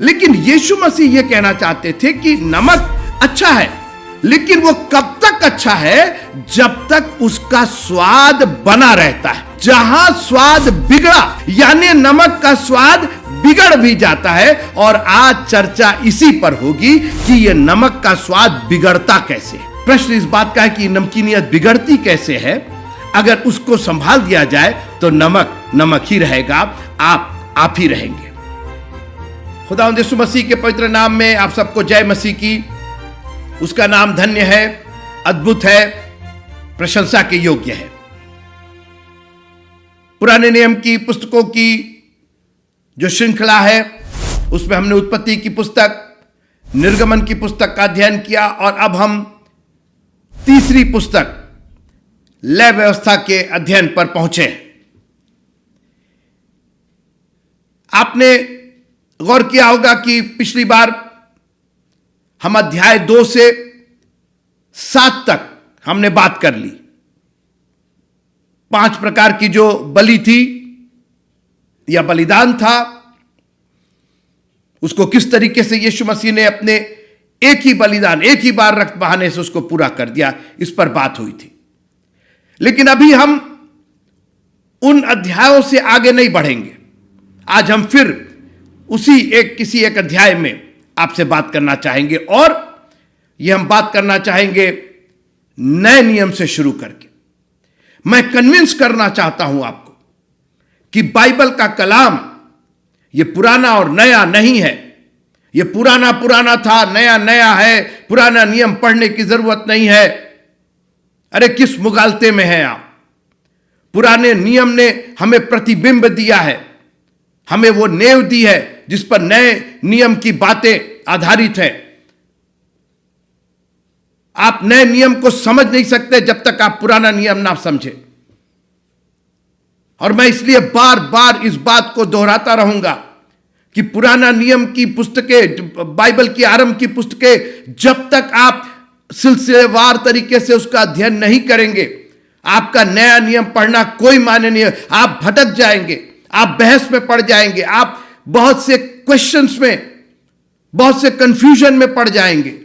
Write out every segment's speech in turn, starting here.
लेकिन यीशु मसीह यह कहना चाहते थे कि नमक अच्छा है, लेकिन वो कब तक अच्छा है? जब तक उसका स्वाद बना रहता है। जहां स्वाद बिगड़ा, यानी नमक का स्वाद बिगड़ भी जाता है। और आज चर्चा इसी पर होगी कि यह नमक का स्वाद बिगड़ता कैसे। प्रश्न इस बात का है कि नमकीनियत बिगड़ती कैसे है। अगर उसको संभाल दिया जाए तो नमक नमक ही रहेगा, आप ही रहेंगे। खुदावंद यीशु मसीह के पवित्र नाम में आप सबको जय मसीह की। उसका नाम धन्य है, अद्भुत है, प्रशंसा के योग्य है। पुराने नियम की पुस्तकों की जो श्रृंखला है, उसमें हमने उत्पत्ति की पुस्तक, निर्गमन की पुस्तक का अध्ययन किया और अब हम तीसरी पुस्तक लय व्यवस्था के अध्ययन पर पहुंचे। आपने गौर किया होगा कि पिछली बार हम अध्याय 2 से 7 तक हमने बात कर ली। 5 प्रकार की जो बलि थी या बलिदान था, उसको किस तरीके से यीशु मसीह ने अपने एक ही बलिदान, एक ही बार रक्त बहाने से उसको पूरा कर दिया, इस पर बात हुई थी। लेकिन अभी हम उन अध्यायों से आगे नहीं बढ़ेंगे। आज हम फिर उसी किसी एक अध्याय में आपसे बात करना चाहेंगे और यह हम बात करना चाहेंगे नए नियम से शुरू करके। मैं कन्विंस करना चाहता हूं आपको कि बाइबल का कलाम यह पुराना और नया नहीं है। यह पुराना पुराना था, नया नया है। पुराना नियम पढ़ने की जरूरत नहीं है। अरे किस मुगालते में हैं आप? पुराने नियम ने हमें प्रतिबिंब दिया है, हमें वो नेव दी है जिस पर नए नियम की बातें आधारित है। आप नए नियम को समझ नहीं सकते जब तक आप पुराना नियम ना समझे। और मैं इसलिए बार बार इस बात को दोहराता रहूंगा कि पुराना नियम की पुस्तकें, बाइबल की आरंभ की पुस्तकें, जब तक आप सिलसिलेवार तरीके से उसका अध्ययन नहीं करेंगे, आपका नया नियम पढ़ना कोई मायने नहीं है। आप भटक जाएंगे, आप बहस में पड़ जाएंगे, आप बहुत से क्वेश्चंस में, बहुत से कंफ्यूजन में पड़ जाएंगे।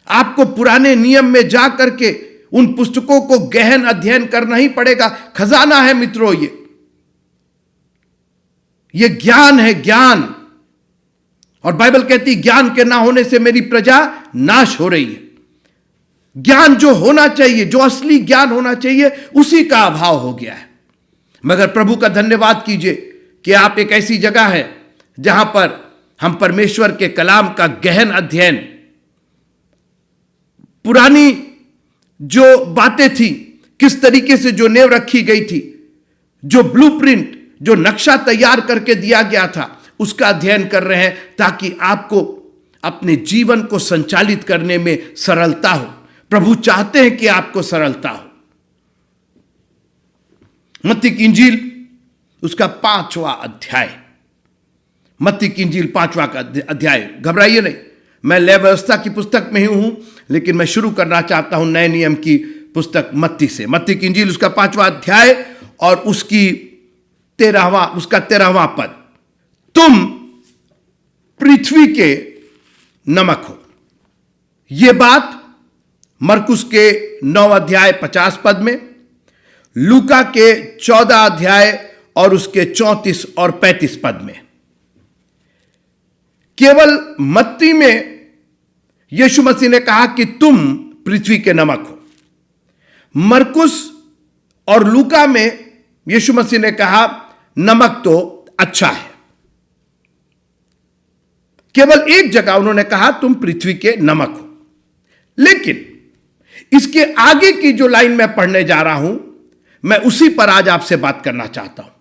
आपको पुराने नियम में जा करके उन पुस्तकों को गहन अध्ययन करना ही पड़ेगा। खजाना है मित्रों, ये ज्ञान है, ज्ञान। और बाइबल कहती ज्ञान के ना होने से मेरी प्रजा नाश हो रही है। ज्ञान जो होना चाहिए, जो असली ज्ञान होना चाहिए, उसी का अभाव हो गया है। मगर प्रभु का धन्यवाद कीजिए कि आप एक ऐसी जगह है जहां पर हम परमेश्वर के कलाम का गहन अध्ययन, पुरानी जो बातें थी, किस तरीके से जो नेव रखी गई थी, जो ब्लूप्रिंट, जो नक्शा तैयार करके दिया गया था, उसका अध्ययन कर रहे हैं ताकि आपको अपने जीवन को संचालित करने में सरलता हो। प्रभु चाहते हैं कि आपको सरलता हो। मत्ती की इंजील उसका 5वां अध्याय, मत्ती की इंजील 5वां अध्याय। घबराइए नहीं, मैं लय व्यवस्था की पुस्तक में ही हूं, लेकिन मैं शुरू करना चाहता हूं नए नियम की पुस्तक मत्ती से। मत्ती की इंजील उसका 5वां अध्याय और उसका 13वां पद। तुम पृथ्वी के नमक हो। यह बात मरकुस के 9 अध्याय 50 पद में, लूका के 14 अध्याय और उसके 34 और 35 पद में। केवल मत्ती में यीशु मसीह ने कहा कि तुम पृथ्वी के नमक हो। मरकुस और लूका में यीशु मसीह ने कहा नमक तो अच्छा है। केवल एक जगह उन्होंने कहा तुम पृथ्वी के नमक हो। लेकिन इसके आगे की जो लाइन मैं पढ़ने जा रहा हूं, मैं उसी पर आज आपसे बात करना चाहता हूं।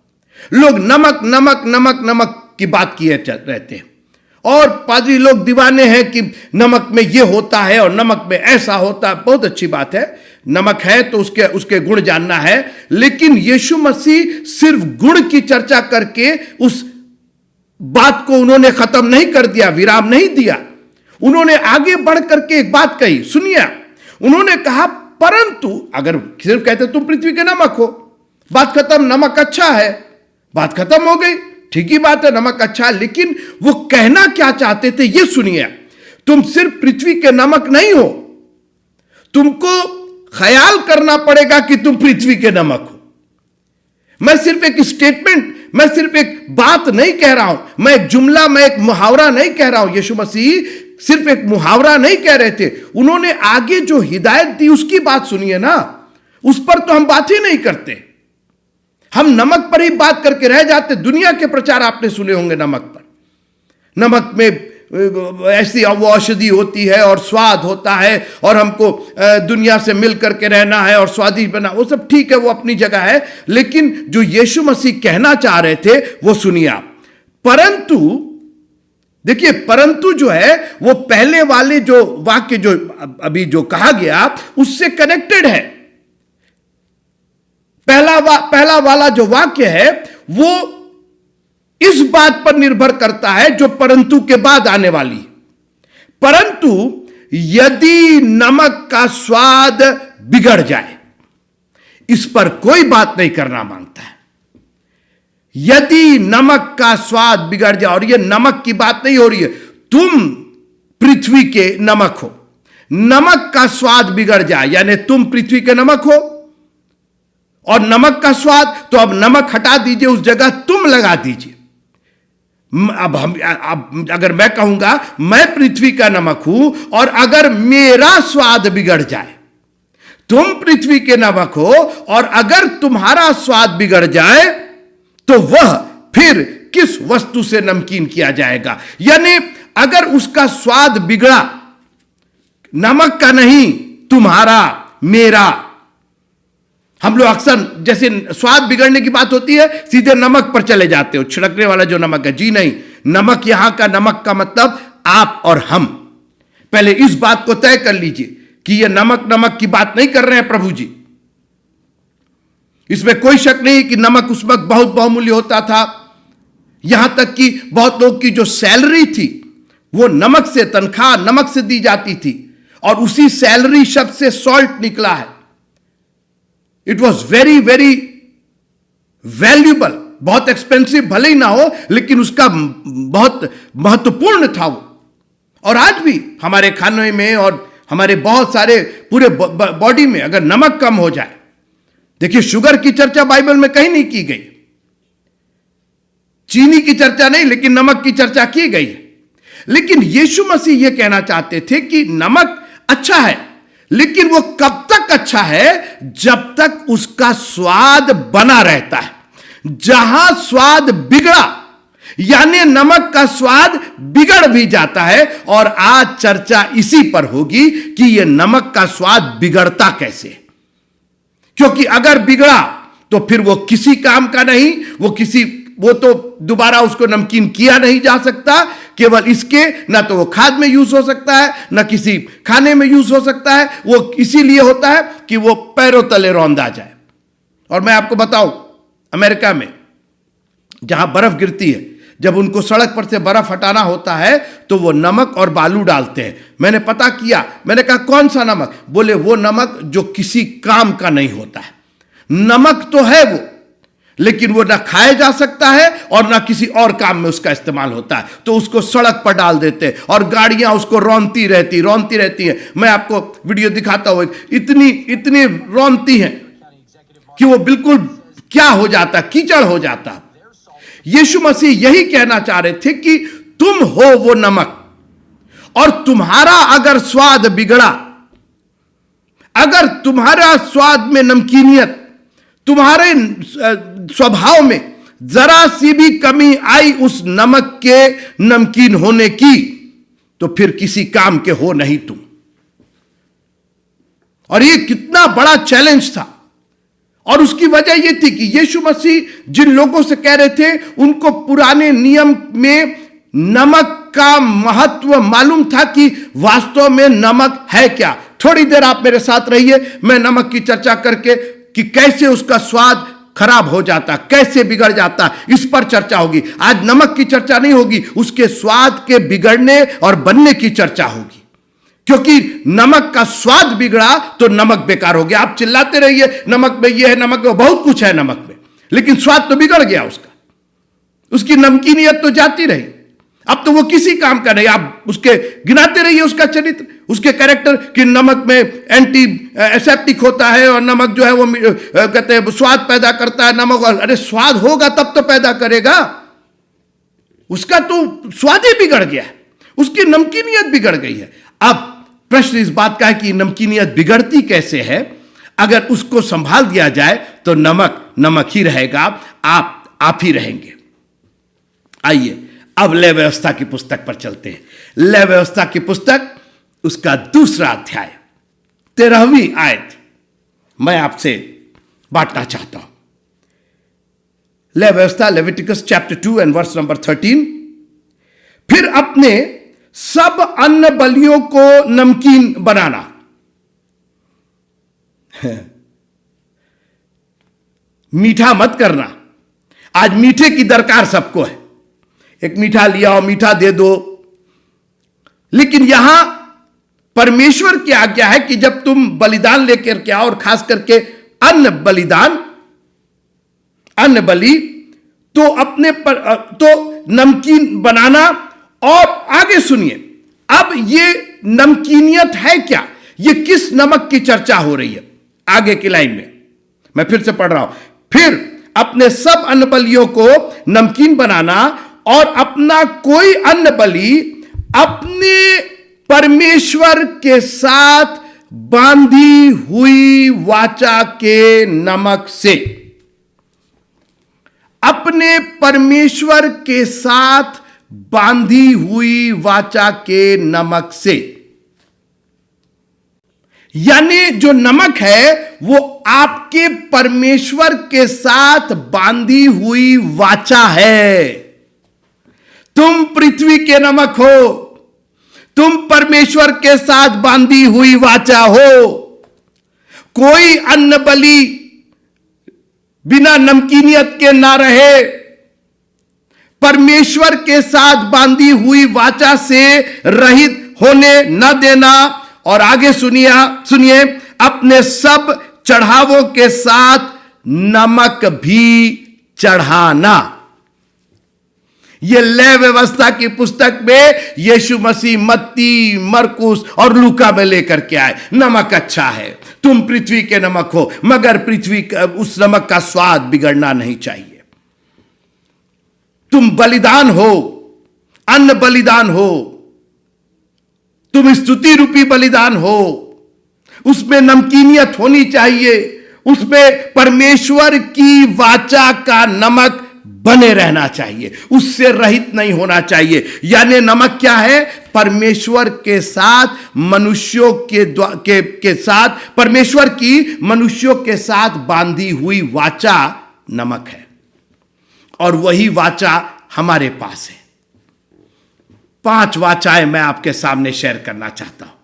लोग नमक नमक नमक नमक की बात किए रहते हैं और पादरी लोग दीवाने हैं कि नमक में यह होता है और नमक में ऐसा होता है। बहुत अच्छी बात है, नमक है तो उसके गुण जानना है। लेकिन यीशु मसीह सिर्फ गुण की चर्चा करके उस बात को उन्होंने खत्म नहीं कर दिया, विराम नहीं दिया। उन्होंने आगे बढ़ करके एक बात कही, सुनिए। उन्होंने कहा परंतु अगर सिर्फ कहते तुम पृथ्वी के नमक हो, बात खत्म, नमक अच्छा है, बात खत्म हो गई। ठीक ही बात है, नमक अच्छा है, लेकिन वो कहना क्या चाहते थे ये सुनिए। तुम सिर्फ पृथ्वी के नमक नहीं हो, तुमको ख्याल करना पड़ेगा कि तुम पृथ्वी के नमक हो। मैं सिर्फ एक स्टेटमेंट, मैं सिर्फ एक बात नहीं कह रहा हूं, मैं एक जुमला, मैं एक मुहावरा नहीं कह रहा हूं। यीशु मसीह सिर्फ एक मुहावरा नहीं कह रहे थे, उन्होंने आगे जो हिदायत दी उसकी बात सुनिए ना। उस पर तो हम बात ही नहीं करते, हम नमक पर ही बात करके रह जाते। दुनिया के प्रचार आपने सुने होंगे नमक पर, नमक में ऐसी वो औषधि होती है और स्वाद होता है और हमको दुनिया से मिल करके रहना है और स्वादिष्ट बना, वो सब ठीक है, वो अपनी जगह है। लेकिन जो यीशु मसीह कहना चाह रहे थे वो सुनिए आप। परंतु देखिए, परंतु जो है वो पहले वाले जो वाक्य जो अभी जो कहा गया उससे कनेक्टेड है। पहला वाला जो वाक्य है वो इस बात पर निर्भर करता है जो परंतु के बाद आने वाली। परंतु यदि नमक का स्वाद बिगड़ जाए, इस पर कोई बात नहीं करना मांगता है। यदि नमक का स्वाद बिगड़ जाए, और यह नमक की बात नहीं हो रही है, तुम पृथ्वी के नमक हो, नमक का स्वाद बिगड़ जाए यानी तुम पृथ्वी के नमक हो और नमक का स्वाद, तो अब नमक हटा दीजिए, उस जगह तुम लगा दीजिए। अब अगर मैं कहूंगा मैं पृथ्वी का नमक हूं और अगर मेरा स्वाद बिगड़ जाए, तुम पृथ्वी के नमक हो और अगर तुम्हारा स्वाद बिगड़ जाए तो वह फिर किस वस्तु से नमकीन किया जाएगा। यानी अगर उसका स्वाद बिगड़ा, नमक का नहीं, तुम्हारा, मेरा। हम लोग अक्सर जैसे स्वाद बिगड़ने की बात होती है सीधे नमक पर चले जाते हो, छिड़कने वाला जो नमक है। जी नहीं, नमक यहां का नमक का मतलब आप और हम। पहले इस बात को तय कर लीजिए कि यह नमक की बात नहीं कर रहे हैं प्रभु जी। इसमें कोई शक नहीं कि नमक उस वक्त बहुत बहुमूल्य होता था, यहां तक कि बहुत लोग की जो सैलरी थी वो नमक से, तनख्वाह नमक से दी जाती थी, और उसी सैलरी शब्द से सॉल्ट निकला है। It was very very valuable, बहुत एक्सपेंसिव भले ही ना हो, लेकिन उसका बहुत महत्वपूर्ण था वो। और आज भी हमारे खाने में और हमारे बहुत सारे पूरे बॉडी में अगर नमक कम हो जाए, देखिए शुगर की चर्चा बाइबल में कहीं नहीं की गई, चीनी की चर्चा नहीं, लेकिन नमक की चर्चा की गई है। लेकिन यीशु मसीह यह कहना चाहते थे कि नमक अच्छा है, लेकिन वो कब तक अच्छा है? जब तक उसका स्वाद बना रहता है। जहां स्वाद बिगड़ा, यानी नमक का स्वाद बिगड़ भी जाता है, और आज चर्चा इसी पर होगी कि यह नमक का स्वाद बिगड़ता कैसे। क्योंकि अगर बिगड़ा तो फिर वो किसी काम का नहीं, वो तो दोबारा उसको नमकीन किया नहीं जा सकता। केवल इसके ना तो वो खाद में यूज हो सकता है, ना किसी खाने में यूज हो सकता है। वो इसीलिए होता है कि वो पैरों तले रौंदा जाए। और मैं आपको बताऊं, अमेरिका में जहां बर्फ गिरती है, जब उनको सड़क पर से बर्फ हटाना होता है तो वो नमक और बालू डालते हैं। मैंने पता किया, मैंने कहा कौन सा नमक? बोले वो नमक जो किसी काम का नहीं होता है। नमक तो है वो, लेकिन वो ना खाया जा सकता है और ना किसी और काम में उसका इस्तेमाल होता है। तो उसको सड़क पर डाल देते हैं और गाड़ियां उसको रौंदती रहती हैं। मैं आपको वीडियो दिखाता हूं, इतनी रौंदती हैं कि वो बिल्कुल क्या हो जाता, कीचड़ हो जाता। यीशु मसीह यही कहना चाह रहे थे कि तुम हो वो नमक, और तुम्हारा अगर स्वाद बिगड़ा, अगर तुम्हारा स्वाद में नमकीनियत, तुम्हारे स्वभाव में जरा सी भी कमी आई उस नमक के नमकीन होने की, तो फिर किसी काम के हो नहीं तुम। और ये कितना बड़ा चैलेंज था। और उसकी वजह यह थी कि यीशु मसीह जिन लोगों से कह रहे थे, उनको पुराने नियम में नमक का महत्व मालूम था कि वास्तव में नमक है क्या। थोड़ी देर आप मेरे साथ रहिए, मैं नमक की चर्चा करके कि कैसे उसका स्वाद खराब हो जाता, कैसे बिगड़ जाता, इस पर चर्चा होगी। आज नमक की चर्चा नहीं होगी, उसके स्वाद के बिगड़ने और बनने की चर्चा होगी। क्योंकि नमक का स्वाद बिगड़ा तो नमक बेकार हो गया। आप चिल्लाते रहिए नमक में ये है, नमक में बहुत कुछ है नमक में, लेकिन स्वाद तो बिगड़ गया उसका। उसकी नमकीनियत तो जाती रही। अब तो वो किसी काम का नहीं, आप उसके गिनाते रहिए उसका चरित्र, उसके कैरेक्टर कि नमक में एंटी एसेप्टिक होता है और नमक जो है वो कहते हैं स्वाद पैदा करता है। नमक, अरे स्वाद होगा तब तो पैदा करेगा, उसका तो स्वाद ही बिगड़ गया है, उसकी नमकीनियत बिगड़ गई है। अब प्रश्न इस बात का है कि नमकीनियत बिगड़ती कैसे है? अगर उसको संभाल दिया जाए तो नमक नमक ही रहेगा, आप ही रहेंगे। आइए अब लय व्यवस्था की पुस्तक पर चलते हैं। लय व्यवस्था की पुस्तक, उसका दूसरा अध्याय 13वीं आयत मैं आपसे बांटना चाहता हूं। लय व्यवस्था, Leviticus chapter 2 and verse number 13। फिर अपने सब अन्न बलियों को नमकीन बनाना। मीठा मत करना। आज मीठे की दरकार सबको है, एक मीठा लिया और मीठा दे दो। लेकिन यहां परमेश्वर की आज्ञा है कि जब तुम बलिदान लेकर के आओ, और खास करके अन्न बलिदान, अन्न बलि, तो अपने तो नमकीन बनाना। और आगे सुनिए, अब ये नमकीनियत है क्या? ये किस नमक की चर्चा हो रही है? आगे की लाइन में मैं फिर से पढ़ रहा हूं। फिर अपने सब अन्न बलियों को नमकीन बनाना और अपना कोई अन्न बलि अपने परमेश्वर के साथ बांधी हुई वाचा के नमक से, अपने परमेश्वर के साथ बांधी हुई वाचा के नमक से। यानी जो नमक है वो आपके परमेश्वर के साथ बांधी हुई वाचा है। तुम पृथ्वी के नमक हो, तुम परमेश्वर के साथ बांधी हुई वाचा हो। कोई अन्न बलि बिना नमकीनियत के ना रहे, परमेश्वर के साथ बांधी हुई वाचा से रहित होने न देना। और आगे सुनिए, अपने सब चढ़ावों के साथ नमक भी चढ़ाना। यह लय व्यवस्था की पुस्तक में यीशु मसीह मत्ती, मरकुस और लूका में लेकर के आए। नमक अच्छा है, तुम पृथ्वी के नमक हो, मगर पृथ्वी उस नमक का स्वाद बिगड़ना नहीं चाहिए। तुम बलिदान हो, अन्न बलिदान हो, तुम स्तुति रूपी बलिदान हो, उसमें नमकीनियत होनी चाहिए, उसमें परमेश्वर की वाचा का नमक बने रहना चाहिए, उससे रहित नहीं होना चाहिए। यानी नमक क्या है? परमेश्वर के साथ मनुष्यों के साथ, परमेश्वर की मनुष्यों के साथ बांधी हुई वाचा नमक है, और वही वाचा हमारे पास है। 5 वाचाएं मैं आपके सामने शेयर करना चाहता हूं।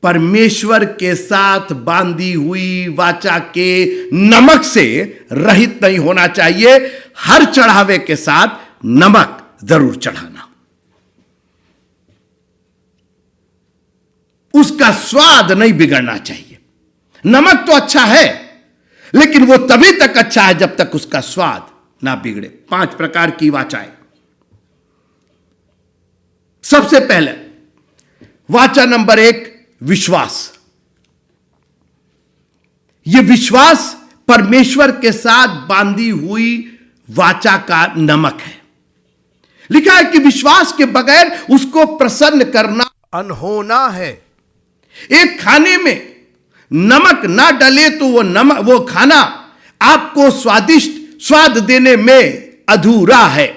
परमेश्वर के साथ बांधी हुई वाचा के नमक से रहित नहीं होना चाहिए। हर चढ़ावे के साथ नमक जरूर चढ़ाना। उसका स्वाद नहीं बिगड़ना चाहिए। नमक तो अच्छा है, लेकिन वो तभी तक अच्छा है जब तक उसका स्वाद ना बिगड़े। 5 प्रकार की वाचाएं। सबसे पहले वाचा नंबर 1, विश्वास। यह विश्वास परमेश्वर के साथ बांधी हुई वाचा का नमक है। लिखा है कि विश्वास के बगैर उसको प्रसन्न करना अनहोना है। एक खाने में नमक ना डले तो वो खाना आपको स्वादिष्ट स्वाद देने में अधूरा है।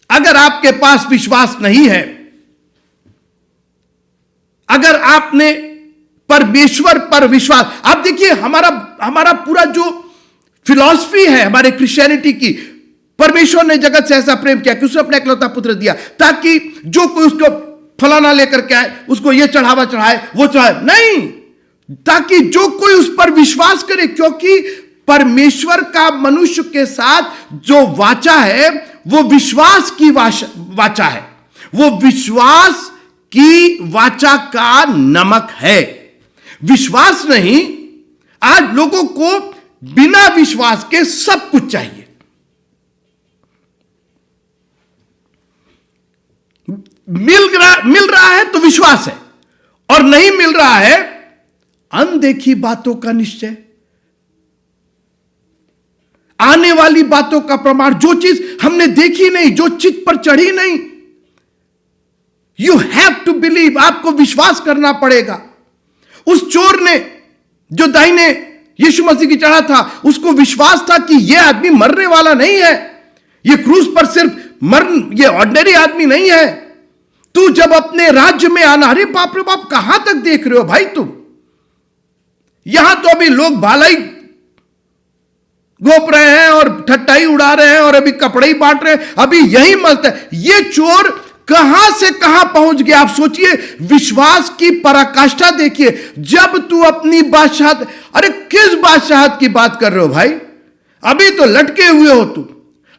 अगर आपके पास विश्वास नहीं है, अगर आपने परमेश्वर पर विश्वास, आप देखिए हमारा पूरा जो फिलॉसफी है हमारे क्रिश्चियनिटी की, परमेश्वर ने जगत से ऐसा प्रेम किया कि उसने अपना इकलौता पुत्र दिया ताकि जो कोई उसको फलाना लेकर के आए, उसको ये चढ़ावा चढ़ाए, वो चढ़ाए नहीं, ताकि जो कोई उस पर विश्वास करे। क्योंकि परमेश्वर का मनुष्य के साथ जो वाचा है वो विश्वास की वाचा है, वो विश्वास की वाचा का नमक है। विश्वास नहीं, आज लोगों को बिना विश्वास के सब कुछ चाहिए। मिल रहा है तो विश्वास है, और नहीं मिल रहा है अनदेखी बातों का निश्चय, आने वाली बातों का प्रमाण, जो चीज हमने देखी नहीं, जो चित्त पर चढ़ी नहीं। यू हैव टू बिलीव, आपको विश्वास करना पड़ेगा। उस चोर ने जो दाहिने यीशु मसीह की चढ़ा था, उसको विश्वास था कि यह आदमी मरने वाला नहीं है, यह क्रूस पर सिर्फ ये ऑर्डिनरी आदमी नहीं है। तू जब अपने राज्य में आना, अरे बाप रे बाप, कहां तक देख रहे हो भाई तुम? यहां तो अभी लोग भालाई गोप रहे हैं और ठट्टाई उड़ा रहे हैं और अभी कपड़े ही बांट रहे हैं, अभी यही मस्त है। ये चोर कहां से कहां पहुंच गया? आप सोचिए, विश्वास की पराकाष्ठा देखिए। जब तू अपनी बादशाहत, अरे किस बादशाहत की बात कर रहे हो भाई? अभी तो लटके हुए हो तुम,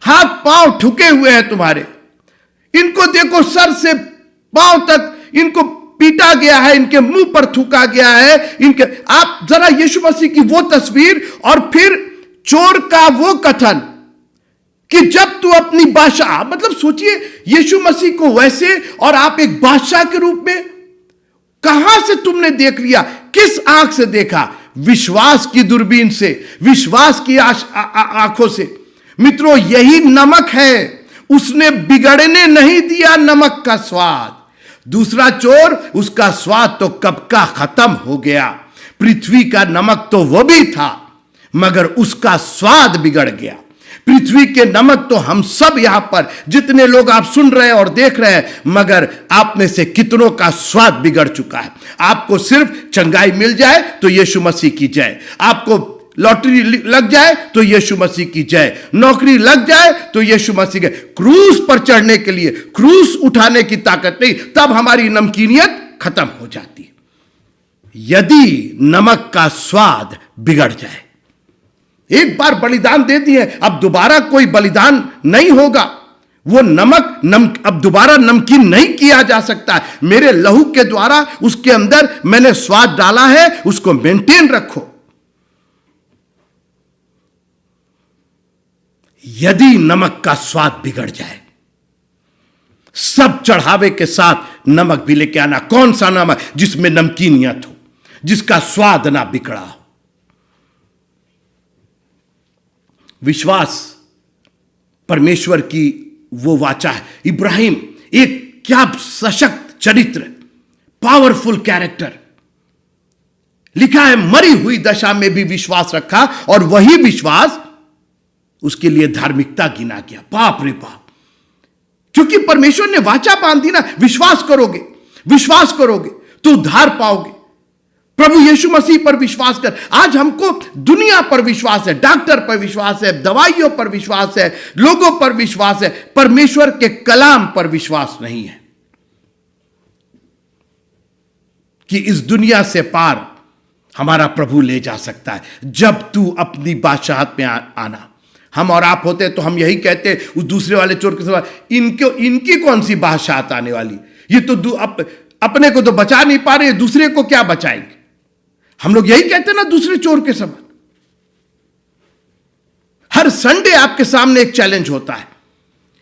हाथ पांव ठुके हुए हैं तुम्हारे। इनको देखो, सर से पांव तक इनको पीटा गया है, इनके मुंह पर थूका गया है इनके। आप जरा यीशु मसीह की वो तस्वीर और फिर चोर का वो कथन कि जब तू अपनी बादशाह, मतलब सोचिए यीशु मसीह को वैसे, और आप एक बादशाह के रूप में कहां से तुमने देख लिया? किस आंख से देखा? विश्वास की दूरबीन से, विश्वास की आंखों से। मित्रों, यही नमक है। उसने बिगड़ने नहीं दिया नमक का स्वाद। दूसरा चोर, उसका स्वाद तो कब का खत्म हो गया। पृथ्वी का नमक तो वो भी था, मगर उसका स्वाद बिगड़ गया। पृथ्वी के नमक तो हम सब यहां पर जितने लोग आप सुन रहे हैं और देख रहे हैं, मगर आप में से कितनों का स्वाद बिगड़ चुका है। आपको सिर्फ चंगाई मिल जाए तो यीशु मसीह की जय, आपको लॉटरी लग जाए तो यीशु मसीह की जय, नौकरी लग जाए तो यीशु मसीह के। क्रूस पर चढ़ने के लिए क्रूस उठाने की ताकत नहीं, तब हमारी नमकीनियत खत्म हो जाती है। यदि नमक का स्वाद बिगड़ जाए, एक बार बलिदान दे दिए, अब दोबारा कोई बलिदान नहीं होगा। वो नमक अब दोबारा नमकीन नहीं किया जा सकता। मेरे लहू के द्वारा उसके अंदर मैंने स्वाद डाला है, उसको मेंटेन रखो। यदि नमक का स्वाद बिगड़ जाए, सब चढ़ावे के साथ नमक भी लेके आना। कौन सा नमक? जिसमें नमकीनियत हो, जिसका स्वाद ना बिगड़ा हो। विश्वास परमेश्वर की वो वाचा है। इब्राहिम एक क्या सशक्त चरित्र, पावरफुल कैरेक्टर। लिखा है, मरी हुई दशा में भी विश्वास रखा और वही विश्वास उसके लिए धार्मिकता गिना गया। बाप रे बाप, क्योंकि परमेश्वर ने वाचा बांध दी ना। विश्वास करोगे तो उद्धार पाओगे। प्रभु यीशु मसीह पर विश्वास कर। आज हमको दुनिया पर विश्वास है, डॉक्टर पर विश्वास है, दवाइयों पर विश्वास है, लोगों पर विश्वास है, परमेश्वर के कलाम पर विश्वास नहीं है कि इस दुनिया से पार हमारा प्रभु ले जा सकता है। जब तू अपनी बादशाहत में आना। हम और आप होते तो हम यही कहते उस दूसरे वाले चोर के सवाल, इनकी कौन सी बादशाहत आने वाली? ये तो अपने को तो बचा नहीं पा रहे, दूसरे को क्या बचाएंगे? हम लोग यही कहते ना दूसरे चोर के समान। हर संडे आपके सामने एक चैलेंज होता है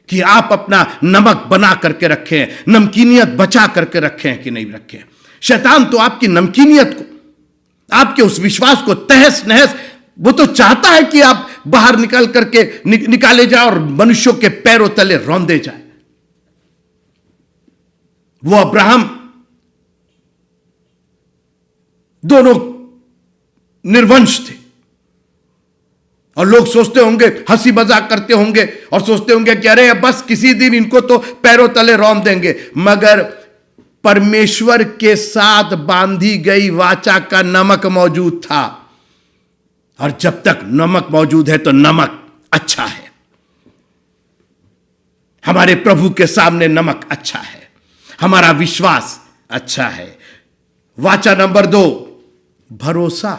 कि आप अपना नमक बना करके रखें, नमकीनियत बचा करके रखें कि नहीं रखें। शैतान तो आपकी नमकीनियत को, आपके उस विश्वास को तहस नहस, वो तो चाहता है कि आप बाहर निकल करके निकाले जाए और मनुष्यों के पैरों तले रौंदे जाए। वो अब्राहम दोनों निर्वंश थे और लोग सोचते होंगे, हंसी मजाक करते होंगे और सोचते होंगे कि अरे बस किसी दिन इनको तो पैरों तले रौंद देंगे। मगर परमेश्वर के साथ बांधी गई वाचा का नमक मौजूद था, और जब तक नमक मौजूद है तो नमक अच्छा है। हमारे प्रभु के सामने नमक अच्छा है, हमारा विश्वास अच्छा है। वाचा नंबर 2, भरोसा।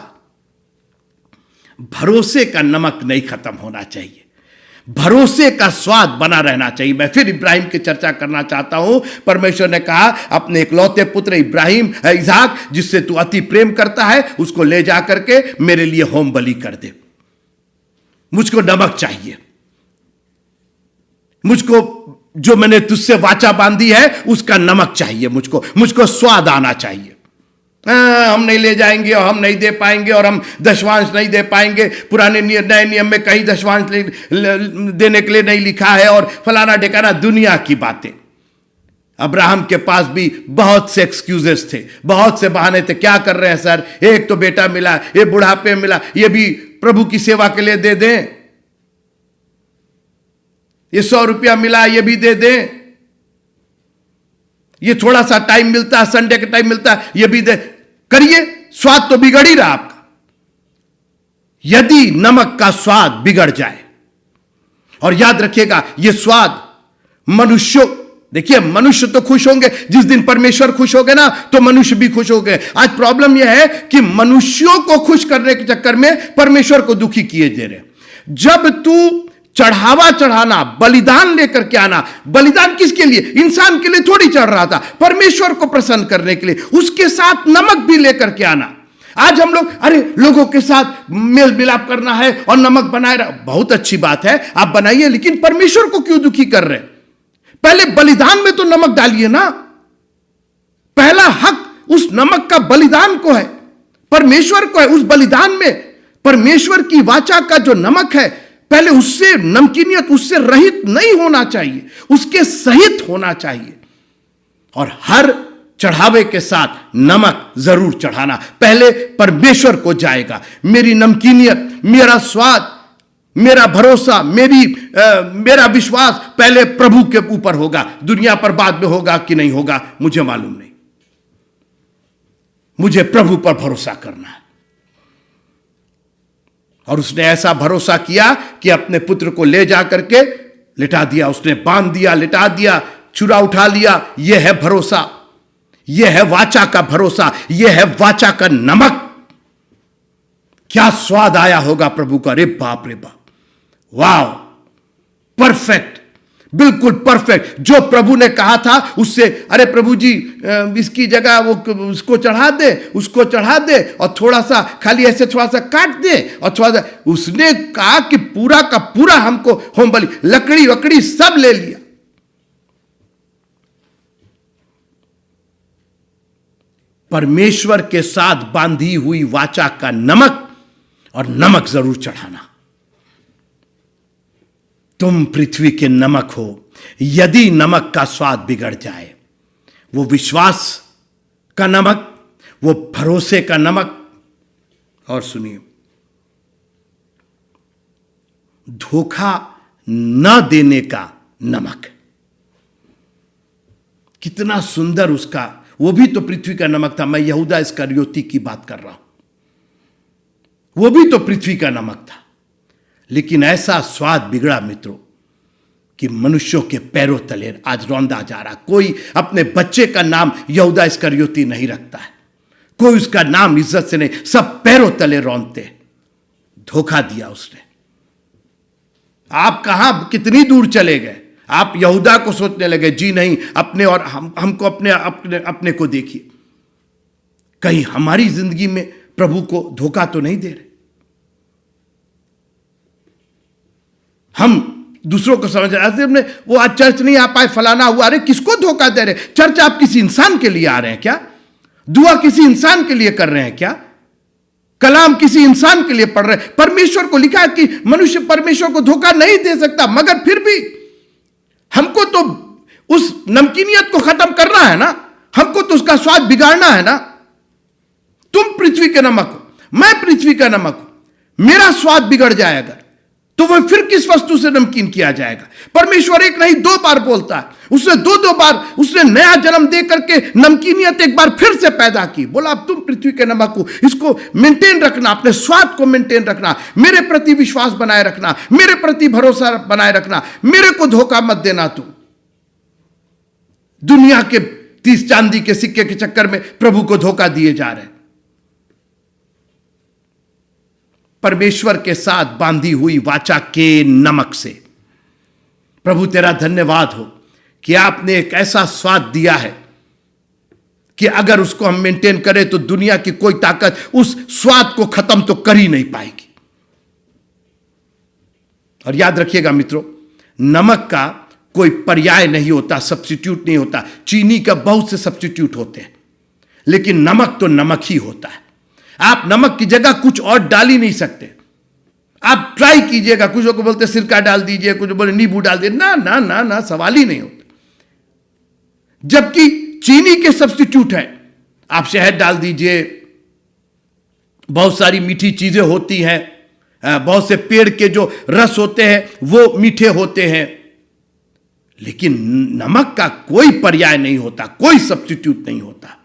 भरोसे का नमक नहीं खत्म होना चाहिए, भरोसे का स्वाद बना रहना चाहिए। मैं फिर इब्राहिम की चर्चा करना चाहता हूं। परमेश्वर ने कहा अपने इकलौते पुत्र इब्राहिम इसहाक, जिससे तू अति प्रेम करता है, उसको ले जा करके मेरे लिए होम बलि कर दे। मुझको नमक चाहिए, मुझको जो मैंने तुझसे वाचा बांधी है उसका नमक चाहिए, मुझको स्वाद आना चाहिए। हम नहीं ले जाएंगे और हम नहीं दे पाएंगे और हम दशवांश नहीं दे पाएंगे, पुराने नए नियम में कहीं दशवांश देने के लिए नहीं लिखा है और फलाना ढिकाना, दुनिया की बातें। अब्राहम के पास भी बहुत से एक्सक्यूजेस थे, बहुत से बहाने थे। क्या कर रहे हैं सर, एक तो बेटा मिला, ये बुढ़ापे मिला, ये भी प्रभु की सेवा के लिए दे दें, ये 100 रुपया मिला ये भी दे दें, ये थोड़ा सा टाइम मिलता है, संडे का टाइम मिलता है, ये भी दे, करिए, स्वाद तो बिगड़ ही रहा आपका। यदि नमक का स्वाद बिगड़ जाए, और याद रखिएगा ये स्वाद मनुष्यों, देखिए मनुष्य तो खुश होंगे, जिस दिन परमेश्वर खुश हो गए ना तो मनुष्य भी खुश हो गए। आज प्रॉब्लम यह है कि मनुष्यों को खुश करने के चक्कर में परमेश्वर को दुखी किए दे रहे। जब तू चढ़ावा चढ़ाना, बलिदान लेकर के आना, बलिदान किसके लिए, इंसान के लिए थोड़ी चढ़ रहा था, परमेश्वर को प्रसन्न करने के लिए, उसके साथ नमक भी लेकर के आना। आज हम लोग अरे लोगों के साथ मेल मिलाप करना है और नमक बनाए रहा, बहुत अच्छी बात है, आप बनाइए, लेकिन परमेश्वर को क्यों दुखी कर रहे हैं? पहले बलिदान में तो नमक डालिए ना। पहला हक उस नमक का बलिदान को है, परमेश्वर को है। उस बलिदान में परमेश्वर की वाचा का जो नमक है, पहले उससे नमकीनियत, उससे रहित नहीं होना चाहिए, उसके सहित होना चाहिए। और हर चढ़ावे के साथ नमक जरूर चढ़ाना। पहले परमेश्वर को जाएगा, मेरी नमकीनियत, मेरा स्वाद, मेरा भरोसा, मेरा विश्वास पहले प्रभु के ऊपर होगा। दुनिया पर बाद में होगा कि नहीं होगा मुझे मालूम नहीं, मुझे प्रभु पर भरोसा करना है। और उसने ऐसा भरोसा किया कि अपने पुत्र को ले जा करके लिटा दिया, उसने बांध दिया, लिटा दिया, छुरा उठा लिया। यह है भरोसा, यह है वाचा का भरोसा, यह है वाचा का नमक। क्या स्वाद आया होगा प्रभु का, रे बाप रे बाप, वाह, परफेक्ट, बिल्कुल परफेक्ट। जो प्रभु ने कहा था उससे, अरे प्रभु जी इसकी जगह वो उसको चढ़ा दे, उसको चढ़ा दे, और थोड़ा सा खाली ऐसे थोड़ा सा काट दे, और थोड़ा सा, उसने कहा कि पूरा का पूरा हमको होम बलि, लकड़ी वकड़ी सब ले लिया। परमेश्वर के साथ बांधी हुई वाचा का नमक, और नमक जरूर चढ़ाना। तुम पृथ्वी के नमक हो, यदि नमक का स्वाद बिगड़ जाए, वो विश्वास का नमक, वो भरोसे का नमक, और सुनिए, धोखा न देने का नमक। कितना सुंदर उसका, वो भी तो पृथ्वी का नमक था। मैं यहूदा इस्करियोती की बात कर रहा हूं, वो भी तो पृथ्वी का नमक था। लेकिन ऐसा स्वाद बिगड़ा मित्रों कि मनुष्यों के पैरों तले आज रौंदा जा रहा। कोई अपने बच्चे का नाम यहूदा इस्करियोती नहीं रखता है, कोई उसका नाम इज्जत से नहीं, सब पैरों तले रौंदते। धोखा दिया उसने। आप कहां कितनी दूर चले गए, आप यहूदा को सोचने लगे, जी नहीं अपने, और हमको अपने को देखिए। कहीं हमारी जिंदगी में प्रभु को धोखा तो नहीं दे रहे? हम दूसरों को समझ रहे हैं, वो आज चर्च नहीं आ पाए, फलाना हुआ, अरे किसको धोखा दे रहे? चर्च आप किसी इंसान के लिए आ रहे हैं क्या? दुआ किसी इंसान के लिए कर रहे हैं क्या? कलाम किसी इंसान के लिए पढ़ रहे हैं? परमेश्वर को लिखा है कि मनुष्य परमेश्वर को धोखा नहीं दे सकता, मगर फिर भी हमको तो उस नमकीनियत को खत्म करना है ना, हमको तो उसका स्वाद बिगाड़ना है ना। तुम पृथ्वी के नमक हो, मैं पृथ्वी का नमक हूं, मेरा स्वाद बिगड़ जाएगा तो वह फिर किस वस्तु से नमकीन किया जाएगा? परमेश्वर एक नहीं 2 बार बोलता है, उसने दो बार उसने नया जन्म दे करके नमकीनियत एक बार फिर से पैदा की। बोला अब तुम पृथ्वी के नमक हो, इसको मेंटेन रखना, अपने स्वाद को मेंटेन रखना, मेरे प्रति विश्वास बनाए रखना, मेरे प्रति भरोसा बनाए रखना, मेरे को धोखा मत देना। तुम दुनिया के 30 चांदी के सिक्के के चक्कर में प्रभु को धोखा दिए जा रहे हैं। परमेश्वर के साथ बांधी हुई वाचा के नमक से। प्रभु तेरा धन्यवाद हो कि आपने एक ऐसा स्वाद दिया है कि अगर उसको हम मेंटेन करें तो दुनिया की कोई ताकत उस स्वाद को खत्म तो कर ही नहीं पाएगी। और याद रखिएगा मित्रों, नमक का कोई पर्याय नहीं होता, सब्स्टिट्यूट नहीं होता। चीनी का बहुत से सब्स्टिट्यूट होते हैं, लेकिन नमक तो नमक ही होता है। आप नमक की जगह कुछ और डाल ही नहीं सकते। आप ट्राई कीजिएगा, कुछ लोग बोलते सिरका डाल दीजिए, कुछ बोले नींबू डाल दीजिए, ना ना ना ना, सवाल ही नहीं होता। जबकि चीनी के सब्स्टिट्यूट है, आप शहद डाल दीजिए, बहुत सारी मीठी चीजें होती हैं, बहुत से पेड़ के जो रस होते हैं वो मीठे होते हैं, लेकिन नमक का कोई पर्याय नहीं होता, कोई सब्स्टिट्यूट नहीं होता।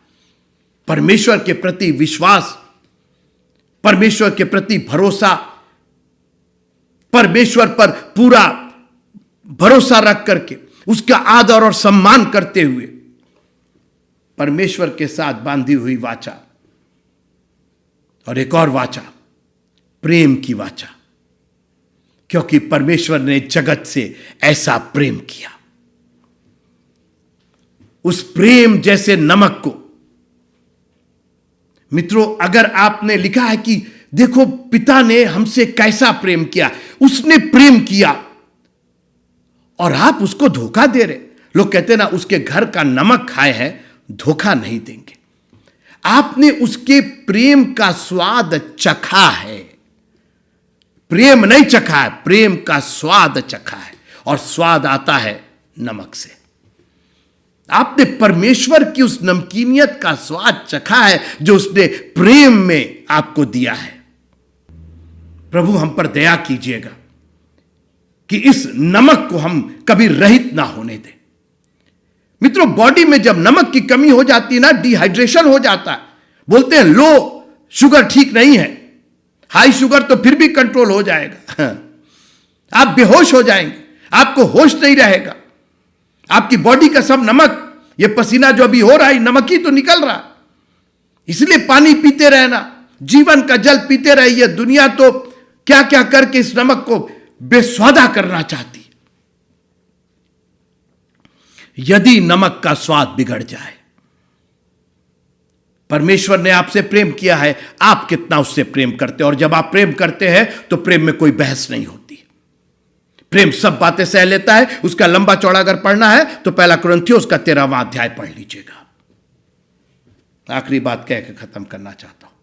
परमेश्वर के प्रति विश्वास, परमेश्वर के प्रति भरोसा, परमेश्वर पर पूरा भरोसा रख करके उसका आदर और सम्मान करते हुए परमेश्वर के साथ बांधी हुई वाचा, और एक और वाचा, प्रेम की वाचा, क्योंकि परमेश्वर ने जगत से ऐसा प्रेम किया। उस प्रेम जैसे नमक को मित्रों, अगर आपने लिखा है कि देखो पिता ने हमसे कैसा प्रेम किया, उसने प्रेम किया और आप उसको धोखा दे रहे। लोग कहते हैं ना, उसके घर का नमक खाए हैं, धोखा नहीं देंगे। आपने उसके प्रेम का स्वाद चखा है, प्रेम नहीं चखा है, प्रेम का स्वाद चखा है, और स्वाद आता है नमक से। आपने परमेश्वर की उस नमकीनियत का स्वाद चखा है जो उसने प्रेम में आपको दिया है। प्रभु हम पर दया कीजिएगा कि इस नमक को हम कभी रहित ना होने दें। मित्रों, बॉडी में जब नमक की कमी हो जाती है ना, डिहाइड्रेशन हो जाता है। बोलते हैं लो शुगर ठीक नहीं है, हाई शुगर तो फिर भी कंट्रोल हो जाएगा। आप बेहोश हो जाएंगे, आपको होश नहीं रहेगा। आपकी बॉडी का सब नमक, ये पसीना जो अभी हो रहा है, नमक ही तो निकल रहा। इसलिए पानी पीते रहना, जीवन का जल पीते रहिए। दुनिया तो क्या क्या करके इस नमक को बेस्वादा करना चाहती। यदि नमक का स्वाद बिगड़ जाए, परमेश्वर ने आपसे प्रेम किया है, आप कितना उससे प्रेम करते हैं। और जब आप प्रेम करते हैं तो प्रेम में कोई बहस नहीं होती। प्रेम सब बातें सह लेता है। उसका लंबा चौड़ा अगर पढ़ना है तो पहला कुरिन्थियों उसका 13वां अध्याय पढ़ लीजिएगा। आखिरी बात कह के खत्म करना चाहता हूं।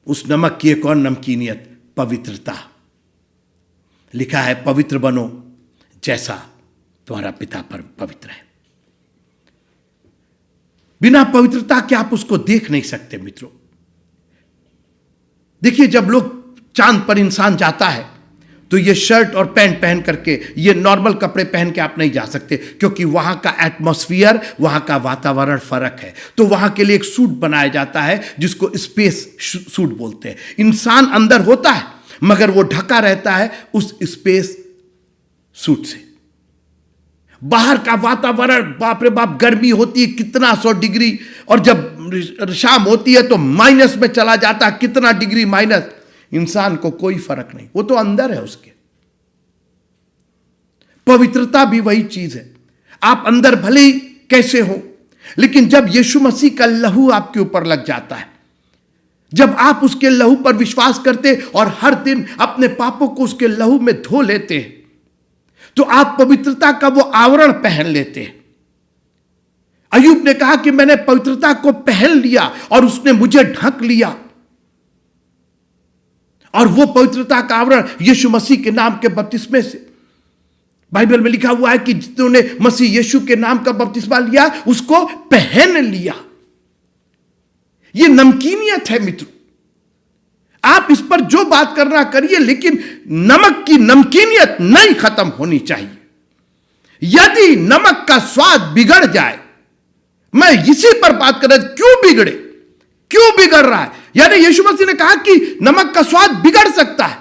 उस नमक की एक और नमकीनियत, पवित्रता। लिखा है पवित्र बनो जैसा तुम्हारा पिता पर पवित्र है। बिना पवित्रता के आप उसको देख नहीं सकते मित्रों। देखिए, जब लोग चांद पर इंसान जाता है तो ये शर्ट और पैंट पहन करके, ये नॉर्मल कपड़े पहन के आप नहीं जा सकते, क्योंकि वहां का एटमॉस्फेयर, वहां का वातावरण फर्क है। तो वहां के लिए एक सूट बनाया जाता है जिसको स्पेस सूट बोलते हैं। इंसान अंदर होता है मगर वो ढका रहता है उस स्पेस सूट से। बाहर का वातावरण, बाप रे बाप, गर्मी होती है कितना 100 डिग्री, और जब शाम होती है तो माइनस में चला जाता है, कितना डिग्री माइनस। इंसान को कोई फर्क नहीं, वो तो अंदर है उसके। पवित्रता भी वही चीज है। आप अंदर भले ही कैसे हो, लेकिन जब यीशु मसीह का लहू आपके ऊपर लग जाता है, जब आप उसके लहू पर विश्वास करते और हर दिन अपने पापों को उसके लहू में धो लेते हैं, तो आप पवित्रता का वो आवरण पहन लेते हैं। अय्यूब ने कहा कि मैंने पवित्रता को पहन लिया और उसने मुझे ढक लिया। और वो पवित्रता का आवरण यीशु मसीह के नाम के बपतिस्मे से। बाइबल में लिखा हुआ है कि जिन्होंने मसीह यीशु के नाम का बपतिस्मा लिया उसको पहन लिया। ये नमकीनियत है मित्रों। आप इस पर जो बात करना करिए, लेकिन नमक की नमकीनियत नहीं खत्म होनी चाहिए। यदि नमक का स्वाद बिगड़ जाए, मैं इसी पर बात कर रहा, क्यों बिगड़े, क्यों बिगड़ रहा है। यानी यीशु मसीह ने कहा कि नमक का स्वाद बिगड़ सकता है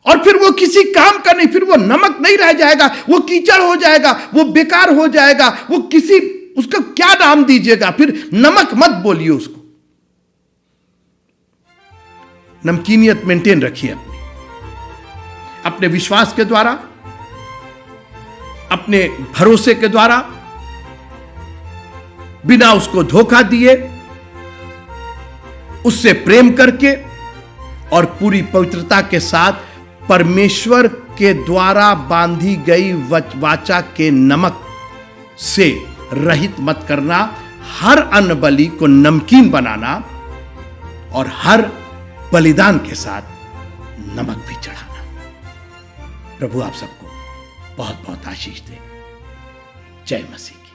और फिर वो किसी काम का नहीं, फिर वो नमक नहीं रह जाएगा, वो कीचड़ हो जाएगा, वो बेकार हो जाएगा, वो किसी, उसका क्या नाम दीजिएगा, फिर नमक मत बोलिए उसको। नमकीनियत मेंटेन रखिए अपने विश्वास के द्वारा, अपने भरोसे के द्वारा, बिना उसको धोखा दिए, उससे प्रेम करके, और पूरी पवित्रता के साथ परमेश्वर के द्वारा बांधी गई वाचा के नमक से रहित मत करना, हर अन्न बलि को नमकीन बनाना और हर बलिदान के साथ नमक भी चढ़ाना। प्रभु आप सबको बहुत बहुत आशीष दे। जय मसीह।